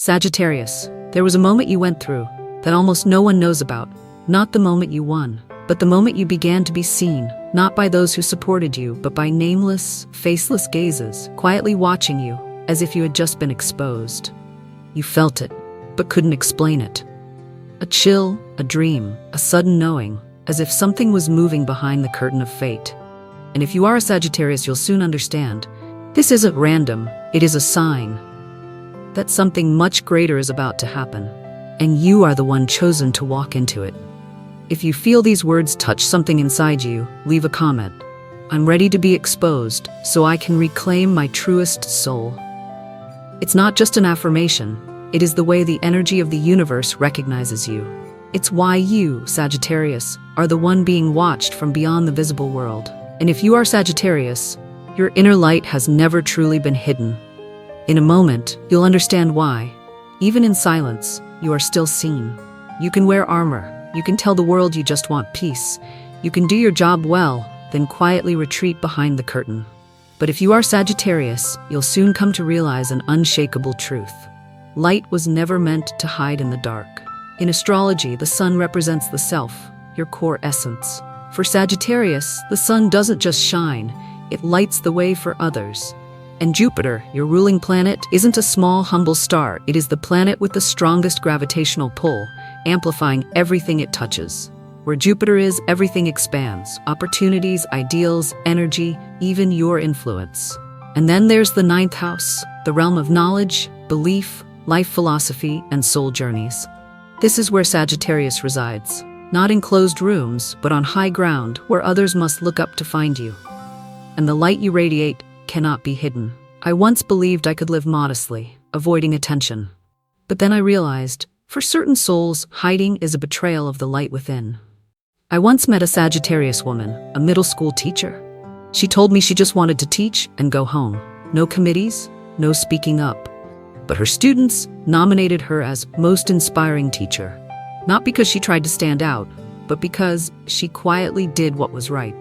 Sagittarius, there was a moment you went through that almost no one knows about. Not the moment you won, but the moment you began to be seen, not by those who supported you, but by nameless, faceless gazes, quietly watching you, as if you had just been exposed. You felt it, but couldn't explain it. A chill, a dream, a sudden knowing, as if something was moving behind the curtain of fate. And if you are a Sagittarius, you'll soon understand. This isn't random, it is a sign that something much greater is about to happen, and you are the one chosen to walk into it. If you feel these words touch something inside you, leave a comment. I'm ready to be exposed so I can reclaim my truest soul. It's not just an affirmation, it is the way the energy of the universe recognizes you. It's why you, Sagittarius, are the one being watched from beyond the visible world. And if you are Sagittarius, your inner light has never truly been hidden. In a moment, you'll understand why. Even in silence, you are still seen. You can wear armor. You can tell the world you just want peace. You can do your job well, then quietly retreat behind the curtain. But if you are Sagittarius, you'll soon come to realize an unshakable truth. Light was never meant to hide in the dark. In astrology, the sun represents the self, your core essence. For Sagittarius, the sun doesn't just shine, it lights the way for others. And Jupiter, your ruling planet, isn't a small, humble star. It is the planet with the strongest gravitational pull, amplifying everything it touches. Where Jupiter is, everything expands. Opportunities, ideals, energy, even your influence. And then there's the ninth house, the realm of knowledge, belief, life philosophy, and soul journeys. This is where Sagittarius resides. Not in closed rooms, but on high ground, where others must look up to find you. And the light you radiate cannot be hidden. I once believed I could live modestly, avoiding attention. But then I realized, for certain souls, hiding is a betrayal of the light within. I once met a Sagittarius woman, a middle school teacher. She told me she just wanted to teach and go home. No committees, no speaking up. But her students nominated her as most inspiring teacher. Not because she tried to stand out, but because she quietly did what was right.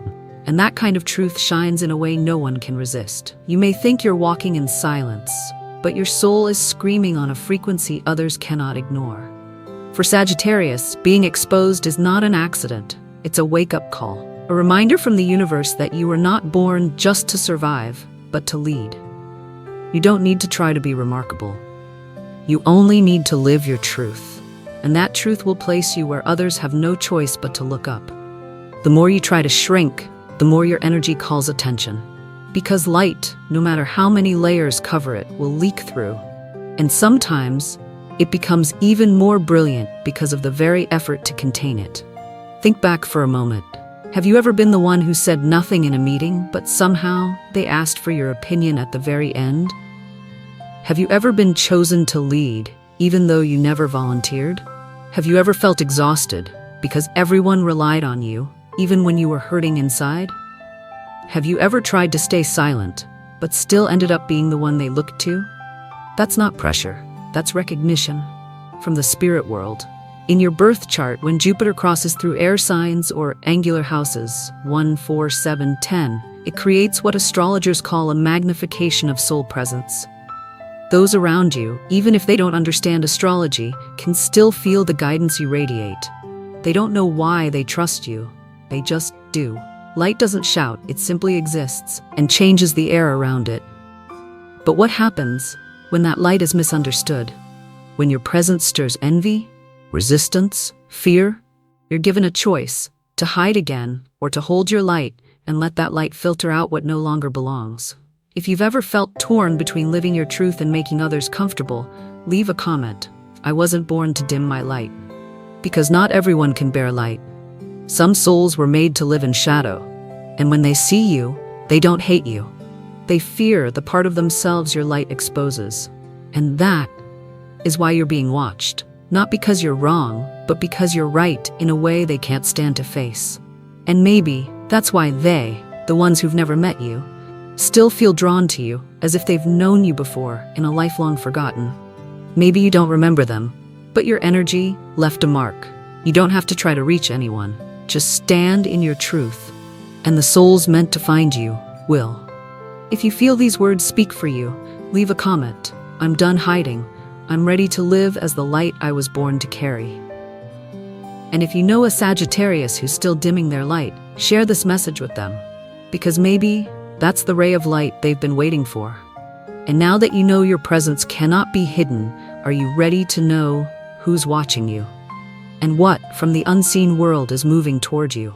And that kind of truth shines in a way no one can resist. You may think you're walking in silence, but your soul is screaming on a frequency others cannot ignore. For Sagittarius, being exposed is not an accident. It's a wake-up call, a reminder from the universe that you were not born just to survive, but to lead. You don't need to try to be remarkable. You only need to live your truth, and that truth will place you where others have no choice but to look up. The more you try to shrink, the more your energy calls attention. Because light, no matter how many layers cover it, will leak through. And sometimes, it becomes even more brilliant because of the very effort to contain it. Think back for a moment. Have you ever been the one who said nothing in a meeting, but somehow they asked for your opinion at the very end? Have you ever been chosen to lead, even though you never volunteered? Have you ever felt exhausted because everyone relied on you, even when you were hurting inside? Have you ever tried to stay silent, but still ended up being the one they looked to? That's not pressure, that's recognition. From the spirit world. In your birth chart, when Jupiter crosses through air signs or angular houses, 1, 4, 7, 10, it creates what astrologers call a magnification of soul presence. Those around you, even if they don't understand astrology, can still feel the guidance you radiate. They don't know why they trust you. They just do. Light doesn't shout, it simply exists and changes the air around it. But what happens when that light is misunderstood? When your presence stirs envy, resistance, fear? You're given a choice, to hide again or to hold your light and let that light filter out what no longer belongs. If you've ever felt torn between living your truth and making others comfortable, leave a comment. I wasn't born to dim my light. Because not everyone can bear light. Some souls were made to live in shadow, and when they see you, they don't hate you. They fear the part of themselves your light exposes. And that is why you're being watched. Not because you're wrong, but because you're right in a way they can't stand to face. And maybe that's why they, the ones who've never met you, still feel drawn to you as if they've known you before in a life long forgotten. Maybe you don't remember them, but your energy left a mark. You don't have to try to reach anyone. Just stand in your truth, and the souls meant to find you will. If you feel these words speak for you, leave a comment. I'm done hiding. I'm ready to live as the light I was born to carry. And if you know a Sagittarius who's still dimming their light, share this message with them. Because maybe that's the ray of light they've been waiting for. And now that you know your presence cannot be hidden, are you ready to know who's watching you? And what from the unseen world is moving toward you?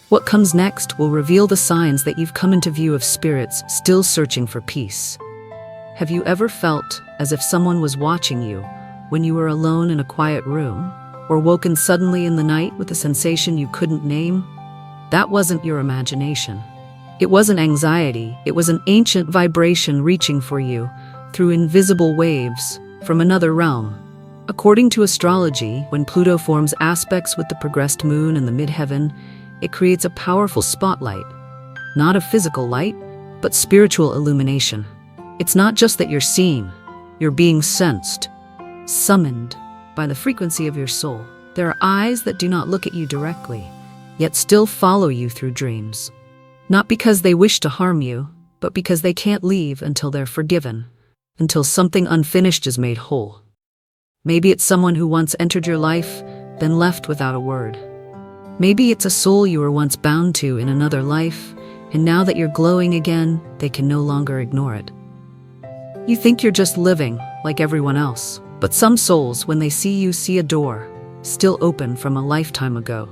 What comes next will reveal the signs that you've come into view of spirits still searching for peace. Have you ever felt as if someone was watching you when you were alone in a quiet room? Or woken suddenly in the night with a sensation you couldn't name? That wasn't your imagination. It wasn't anxiety, it was an ancient vibration reaching for you through invisible waves from another realm. According to astrology, when Pluto forms aspects with the progressed moon in the midheaven, it creates a powerful spotlight. Not a physical light, but spiritual illumination. It's not just that you're seen, you're being sensed, summoned by the frequency of your soul. There are eyes that do not look at you directly, yet still follow you through dreams. Not because they wish to harm you, but because they can't leave until they're forgiven, until something unfinished is made whole. Maybe it's someone who once entered your life, then left without a word. Maybe it's a soul you were once bound to in another life, and now that you're glowing again, they can no longer ignore it. You think you're just living like everyone else, but some souls, when they see you, see a door, still open from a lifetime ago.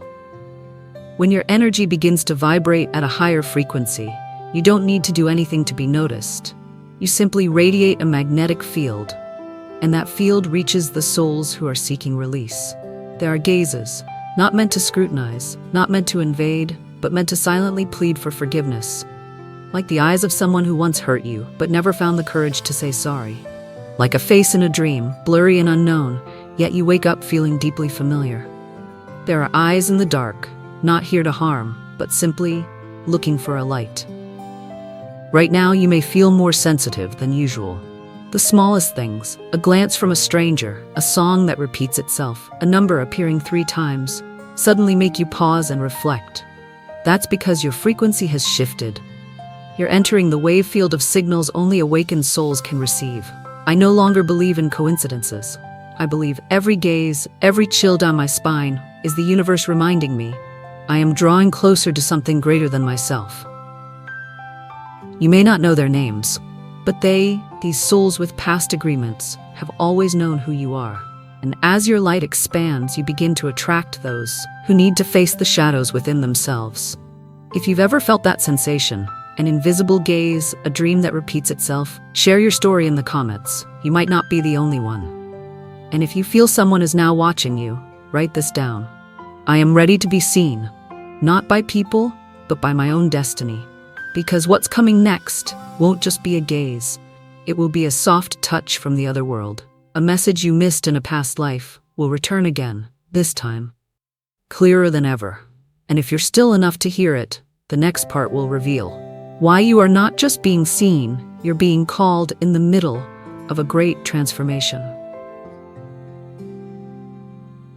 When your energy begins to vibrate at a higher frequency, you don't need to do anything to be noticed. You simply radiate a magnetic field, and that field reaches the souls who are seeking release. There are gazes, not meant to scrutinize, not meant to invade, but meant to silently plead for forgiveness. Like the eyes of someone who once hurt you, but never found the courage to say sorry. Like a face in a dream, blurry and unknown, yet you wake up feeling deeply familiar. There are eyes in the dark, not here to harm, but simply looking for a light. Right now, you may feel more sensitive than usual. The smallest things, a glance from a stranger, a song that repeats itself, a number appearing 3 times, suddenly make you pause and reflect. That's because your frequency has shifted. You're entering the wave field of signals only awakened souls can receive. I no longer believe in coincidences. I believe every gaze, every chill down my spine, is the universe reminding me I am drawing closer to something greater than myself. You may not know their names, but these souls with past agreements, have always known who you are. And as your light expands, you begin to attract those who need to face the shadows within themselves. If you've ever felt that sensation, an invisible gaze, a dream that repeats itself, share your story in the comments. You might not be the only one. And if you feel someone is now watching you, write this down. I am ready to be seen, not by people, but by my own destiny. Because what's coming next won't just be a gaze. It will be a soft touch from the other world. A message you missed in a past life will return again, this time, clearer than ever. And if you're still enough to hear it, the next part will reveal why you are not just being seen, you're being called in the middle of a great transformation.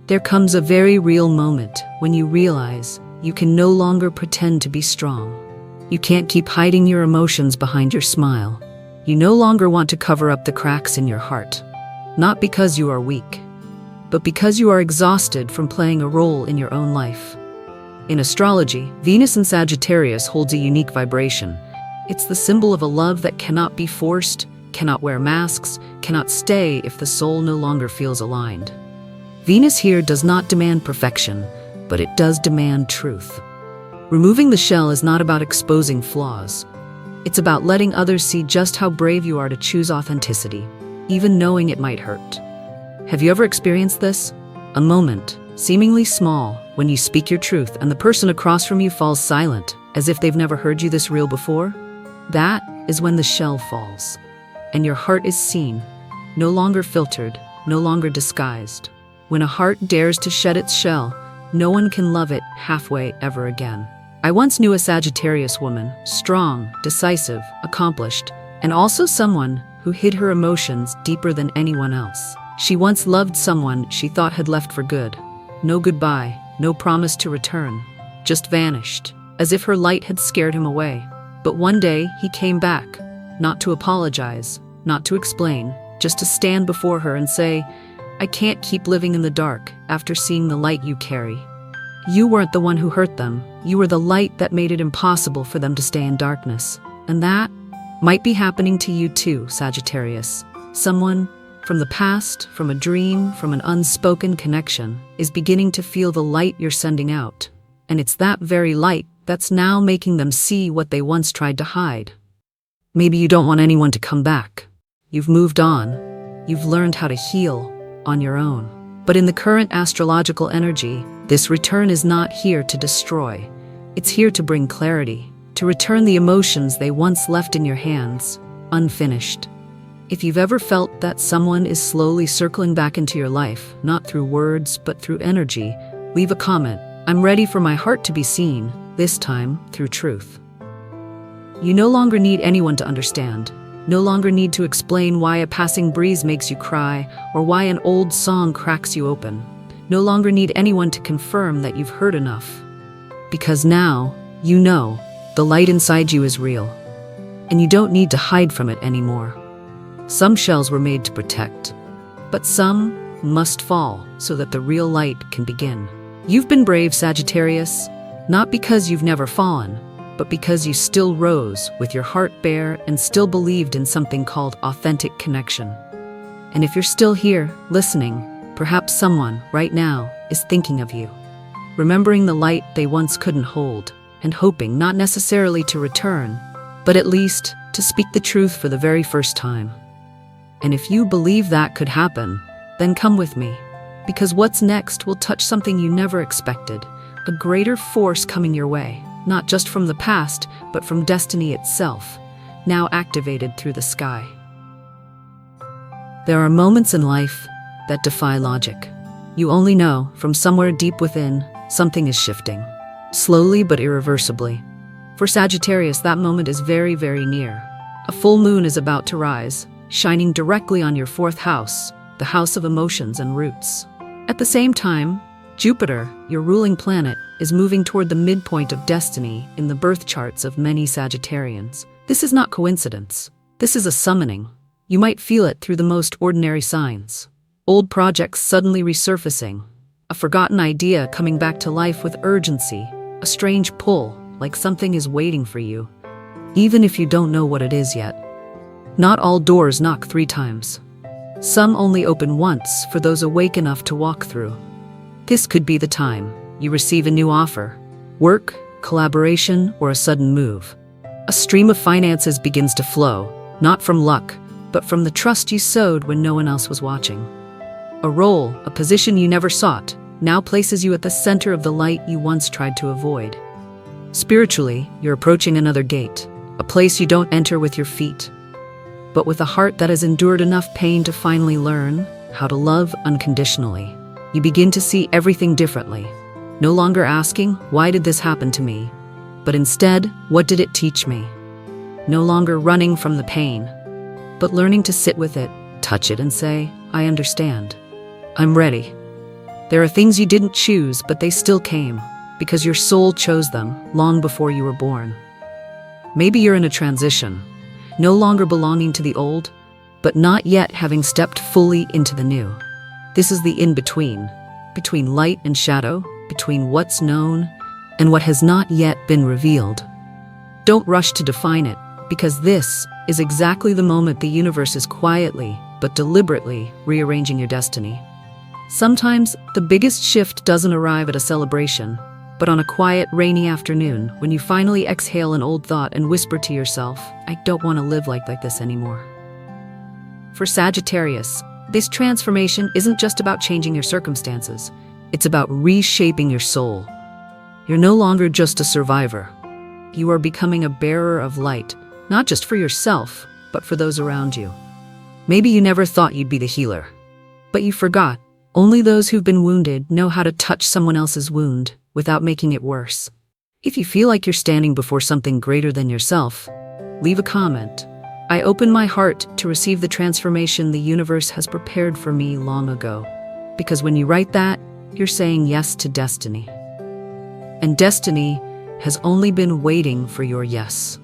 There comes a very real moment when you realize you can no longer pretend to be strong. You can't keep hiding your emotions behind your smile. You no longer want to cover up the cracks in your heart. Not because you are weak, but because you are exhausted from playing a role in your own life. In astrology, Venus in Sagittarius holds a unique vibration. It's the symbol of a love that cannot be forced, cannot wear masks, cannot stay if the soul no longer feels aligned. Venus here does not demand perfection, but it does demand truth. Removing the shell is not about exposing flaws. It's about letting others see just how brave you are to choose authenticity, even knowing it might hurt. Have you ever experienced this? A moment, seemingly small, when you speak your truth and the person across from you falls silent, as if they've never heard you this real before? That is when the shell falls, and your heart is seen, no longer filtered, no longer disguised. When a heart dares to shed its shell, no one can love it halfway ever again. I once knew a Sagittarius woman, strong, decisive, accomplished, and also someone who hid her emotions deeper than anyone else. She once loved someone she thought had left for good. No goodbye, no promise to return, just vanished, as if her light had scared him away. But one day he came back, not to apologize, not to explain, just to stand before her and say, I can't keep living in the dark after seeing the light you carry. You weren't the one who hurt them. You were the light that made it impossible for them to stay in darkness. And that might be happening to you too, Sagittarius. Someone from the past, from a dream, from an unspoken connection, is beginning to feel the light you're sending out. And it's that very light that's now making them see what they once tried to hide. Maybe you don't want anyone to come back. You've moved on. You've learned how to heal on your own. But in the current astrological energy, this return is not here to destroy. It's here to bring clarity, to return the emotions they once left in your hands, unfinished. If you've ever felt that someone is slowly circling back into your life, not through words, but through energy, leave a comment. I'm ready for my heart to be seen, this time through truth. You no longer need anyone to understand. No longer need to explain why a passing breeze makes you cry or why an old song cracks you open. No longer need anyone to confirm that you've heard enough. Because now, you know, the light inside you is real. And you don't need to hide from it anymore. Some shells were made to protect, but some must fall so that the real light can begin. You've been brave, Sagittarius, not because you've never fallen, but because you still rose with your heart bare and still believed in something called authentic connection. And if you're still here, listening, perhaps someone, right now, is thinking of you, remembering the light they once couldn't hold, and hoping not necessarily to return, but at least to speak the truth for the very first time. And if you believe that could happen, then come with me, because what's next will touch something you never expected, a greater force coming your way. Not just from the past, but from destiny itself, now activated through the sky. There are moments in life that defy logic. You only know, from somewhere deep within, something is shifting. Slowly but irreversibly. For Sagittarius, that moment is very, very near. A full moon is about to rise, shining directly on your fourth house, the house of emotions and roots. At the same time, Jupiter, your ruling planet, is moving toward the midpoint of destiny in the birth charts of many Sagittarians. This is not coincidence. This is a summoning. You might feel it through the most ordinary signs. Old projects suddenly resurfacing. A forgotten idea coming back to life with urgency. A strange pull, like something is waiting for you. Even if you don't know what it is yet. Not all doors knock 3 times. Some only open once for those awake enough to walk through. This could be the time you receive a new offer, work, collaboration, or a sudden move. A stream of finances begins to flow, not from luck, but from the trust you sowed when no one else was watching. A role, a position you never sought, now places you at the center of the light you once tried to avoid. Spiritually, you're approaching another gate, a place you don't enter with your feet, but with a heart that has endured enough pain to finally learn how to love unconditionally. You begin to see everything differently, no longer asking, why did this happen to me? But instead, what did it teach me? No longer running from the pain, but learning to sit with it, touch it, and say, I understand. I'm ready. There are things you didn't choose, but they still came, because your soul chose them long before you were born. Maybe you're in a transition, no longer belonging to the old, but not yet having stepped fully into the new. This is the in-between, between light and shadow, between what's known and what has not yet been revealed. Don't rush to define it, because this is exactly the moment the universe is quietly, but deliberately rearranging your destiny. Sometimes, the biggest shift doesn't arrive at a celebration, but on a quiet, rainy afternoon, when you finally exhale an old thought and whisper to yourself, I don't want to live like this anymore. For Sagittarius, this transformation isn't just about changing your circumstances. It's about reshaping your soul. You're no longer just a survivor. You are becoming a bearer of light, not just for yourself, but for those around you. Maybe you never thought you'd be the healer, but you forgot. Only those who've been wounded know how to touch someone else's wound without making it worse. If you feel like you're standing before something greater than yourself, leave a comment. I open my heart to receive the transformation the universe has prepared for me long ago. Because when you write that, you're saying yes to destiny. And destiny has only been waiting for your yes.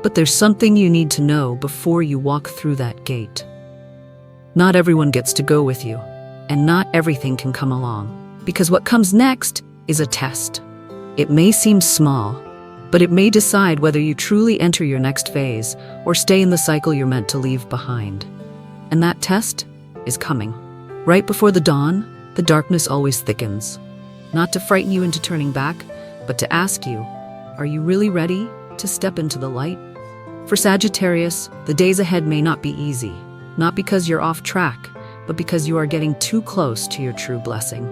But there's something you need to know before you walk through that gate. Not everyone gets to go with you, and not everything can come along. Because what comes next is a test. It may seem small, but it may decide whether you truly enter your next phase or stay in the cycle you're meant to leave behind. And that test is coming. Right before the dawn, the darkness always thickens. Not to frighten you into turning back, but to ask you, are you really ready to step into the light? For Sagittarius, the days ahead may not be easy, not because you're off track, but because you are getting too close to your true blessing.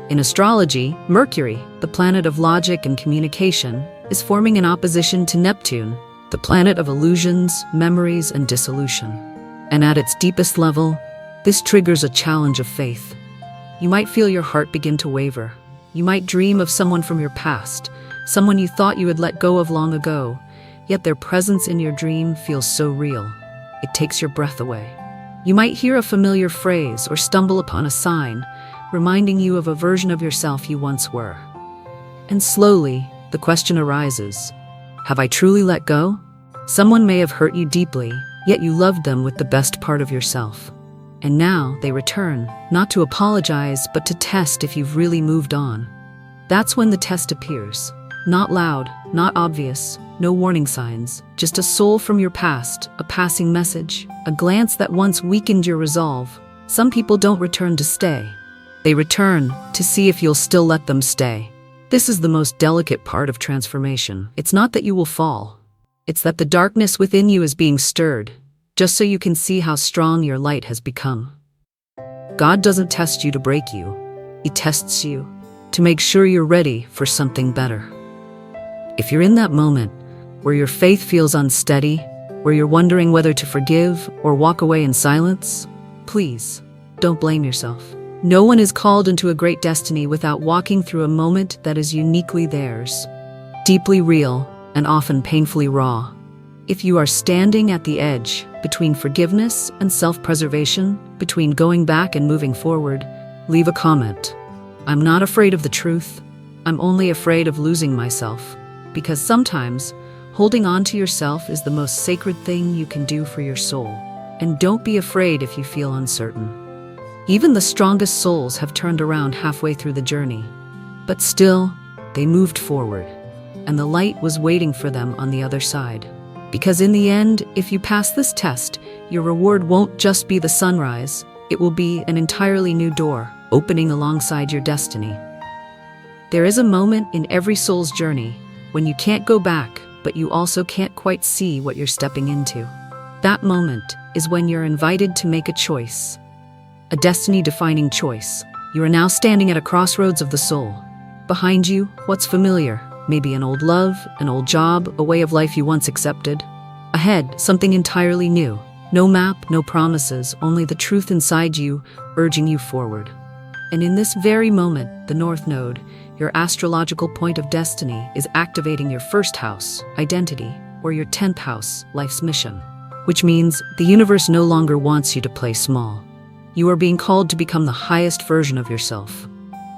In astrology, Mercury, the planet of logic and communication, is forming an opposition to Neptune, the planet of illusions, memories, and dissolution. And at its deepest level, this triggers a challenge of faith. You might feel your heart begin to waver. You might dream of someone from your past, someone you thought you had let go of long ago, yet their presence in your dream feels so real. It takes your breath away. You might hear a familiar phrase or stumble upon a sign, reminding you of a version of yourself you once were. And slowly, the question arises, have I truly let go? Someone may have hurt you deeply, yet you loved them with the best part of yourself. And now they return, not to apologize, but to test if you've really moved on. That's when the test appears. Not loud, not obvious, no warning signs, just a soul from your past, a passing message, a glance that once weakened your resolve. Some people don't return to stay. They return to see if you'll still let them stay. This is the most delicate part of transformation. It's not that you will fall. It's that the darkness within you is being stirred, just so you can see how strong your light has become. God doesn't test you to break you. He tests you to make sure you're ready for something better. If you're in that moment where your faith feels unsteady, where you're wondering whether to forgive or walk away in silence, please don't blame yourself. No one is called into a great destiny without walking through a moment that is uniquely theirs, deeply real and often painfully raw. If you are standing at the edge between forgiveness and self-preservation, between going back and moving forward, leave a comment. I'm not afraid of the truth. I'm only afraid of losing myself. Because sometimes, holding on to yourself is the most sacred thing you can do for your soul. And don't be afraid if you feel uncertain. Even the strongest souls have turned around halfway through the journey. But still, they moved forward. And the light was waiting for them on the other side. Because in the end, if you pass this test, your reward won't just be the sunrise. It will be an entirely new door, opening alongside your destiny. There is a moment in every soul's journey when you can't go back, but you also can't quite see what you're stepping into. That moment is when you're invited to make a choice. A destiny-defining choice. You are now standing at a crossroads of the soul. Behind you, what's familiar? Maybe an old love, an old job, a way of life you once accepted. Ahead, something entirely new. No map, no promises, only the truth inside you, urging you forward. And in this very moment, the North Node, your astrological point of destiny, is activating your first house, identity, or your 10th house, life's mission. Which means the universe no longer wants you to play small. You are being called to become the highest version of yourself.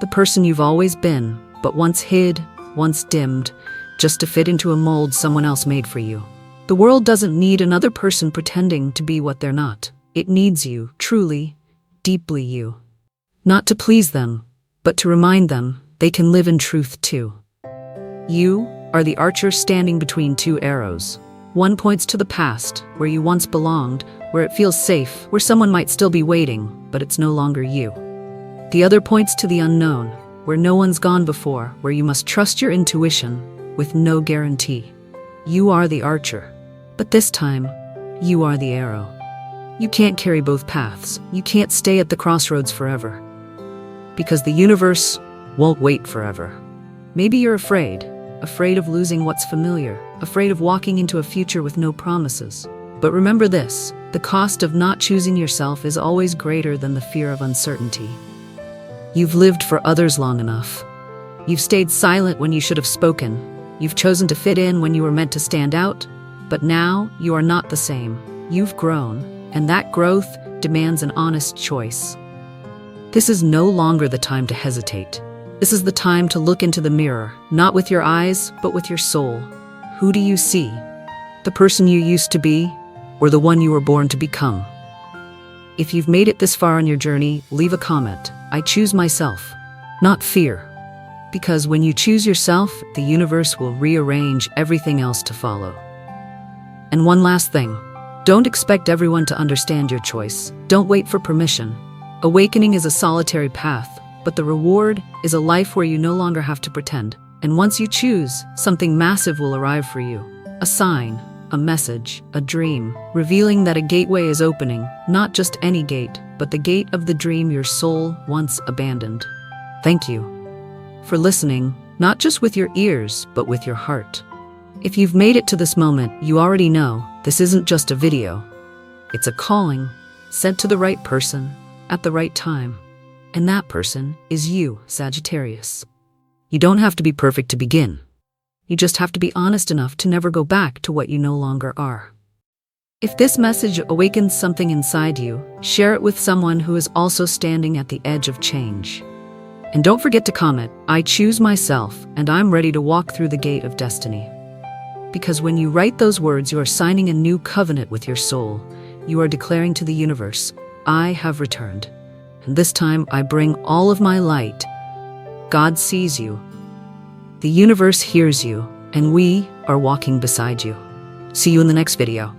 The person you've always been, but once hid, once dimmed, just to fit into a mold someone else made for you. The world doesn't need another person pretending to be what they're not. It needs you, truly, deeply you. Not to please them, but to remind them they can live in truth too. You are the archer standing between two arrows. One points to the past, where you once belonged, where it feels safe, where someone might still be waiting, but it's no longer you. The other points to the unknown, where no one's gone before, where you must trust your intuition with no guarantee. You are the archer, but this time, you are the arrow. You can't carry both paths. You can't stay at the crossroads forever. Because the universe won't wait forever. Maybe you're afraid of losing what's familiar, afraid of walking into a future with no promises. But remember this, the cost of not choosing yourself is always greater than the fear of uncertainty. You've lived for others long enough. You've stayed silent when you should have spoken. You've chosen to fit in when you were meant to stand out. But now, you are not the same. You've grown, and that growth demands an honest choice. This is no longer the time to hesitate. This is the time to look into the mirror, not with your eyes, but with your soul. Who do you see? The person you used to be, or the one you were born to become? If you've made it this far on your journey, leave a comment. I choose myself, not fear. Because when you choose yourself, the universe will rearrange everything else to follow. And one last thing. Don't expect everyone to understand your choice. Don't wait for permission. Awakening is a solitary path, but the reward is a life where you no longer have to pretend. And once you choose, something massive will arrive for you. A sign, a message, a dream, revealing that a gateway is opening, not just any gate, but the gate of the dream your soul once abandoned. Thank you for listening, not just with your ears, but with your heart. If you've made it to this moment, you already know this isn't just a video. It's a calling, sent to the right person, at the right time. And that person is you, Sagittarius. You don't have to be perfect to begin. You just have to be honest enough to never go back to what you no longer are. If this message awakens something inside you, share it with someone who is also standing at the edge of change. And don't forget to comment, I choose myself, and I'm ready to walk through the gate of destiny. Because when you write those words, you are signing a new covenant with your soul. You are declaring to the universe, I have returned. And this time I bring all of my light. God sees you. The universe hears you, and we are walking beside you. See you in the next video.